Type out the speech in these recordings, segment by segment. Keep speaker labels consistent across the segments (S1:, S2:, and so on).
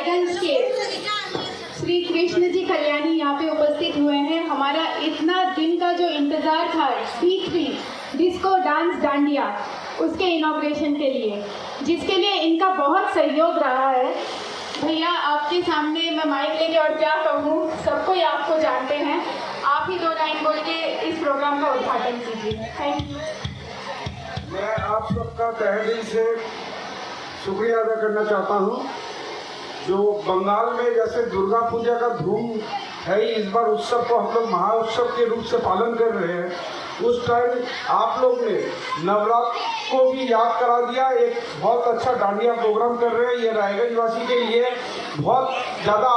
S1: रायगंज के श्री कृष्ण जी कल्याणी यहाँ पे उपस्थित हुए हैं। हमारा इतना दिन का जो इंतज़ार था D3 डिस्को डांस डांडिया उसके इनॉग्रेशन के लिए, जिसके लिए इनका बहुत सहयोग रहा है। भैया आपके सामने मैं माइक लेके और क्या कहूँ, सबको ही आपको जानते हैं, आप ही 2 लाइन बोल के इस प्रोग्राम का उद्घाटन कीजिए। Thank you.
S2: मैं आप सबका तहे दिल से शुक्रिया अदा करना चाहता हूँ। जो बंगाल में जैसे दुर्गा पूजा का धूम है, इस बार उत्सव को हम लोग महाउत्सव के रूप से पालन कर रहे हैं। उस टाइम आप लोग ने नवरात्र को भी याद करा दिया। एक बहुत अच्छा डांडिया प्रोग्राम कर रहे हैं। ये रायगंज वासी के लिए बहुत ज़्यादा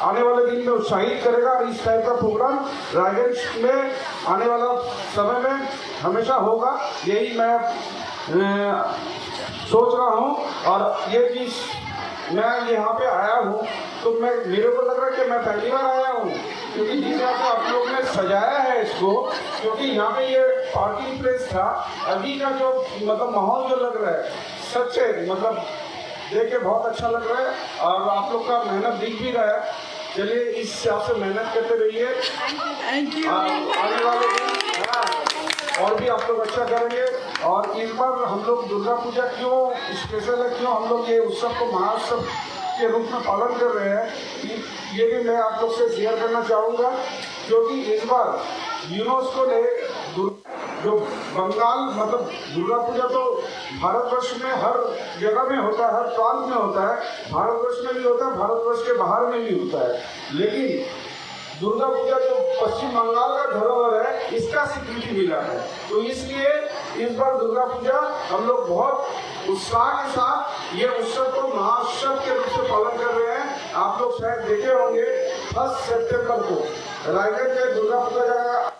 S2: आने वाले दिन में उत्साहित करेगा और इस टाइप का प्रोग्राम रायगंज में आने वाला समय में हमेशा होगा, यही मैं सोच रहा हूँ। और ये चीज़ मैं यहाँ पे आया हूँ तो मेरे को लग रहा है कि मैं पहली बार आया हूँ, क्योंकि जिस तरह से आप लोग ने सजाया है इसको, क्योंकि यहाँ पे ये पार्टी प्लेस था। अभी का जो मतलब माहौल जो लग रहा है सच्चे मतलब देख के बहुत अच्छा लग रहा है और आप लोग का मेहनत दिख भी रहा है। चलिए इस हिसाब से मेहनत करते रहिए।
S1: Thank you.
S2: आने वाले दिन और भी आप लोग अच्छा करेंगे। और इस बार हम लोग दुर्गा पूजा क्यों स्पेशल है, क्यों हम लोग ये उत्सव को महाउत्सव के रूप में पालन कर रहे हैं, ये भी मैं आप लोग से शेयर करना चाहूँगा। क्योंकि इस बार यूनेस्को ने जो बंगाल मतलब दुर्गा पूजा तो भारतवर्ष में हर जगह में होता है, हर प्रांत में होता है, भारतवर्ष में भी होता है, भारतवर्ष के बाहर में भी होता है। लेकिन दुर्गा पूजा जो पश्चिम बंगाल का धरोहर है, इसका स्वीकृति मिला है। तो इसलिए इस बार दुर्गा पूजा हम लोग बहुत उत्साह के साथ ये उत्सव को महाउत्सव के रूप से पालन कर रहे हैं। आप लोग शायद देखे होंगे 1 सितंबर को रायगंज में दुर्गा पूजा का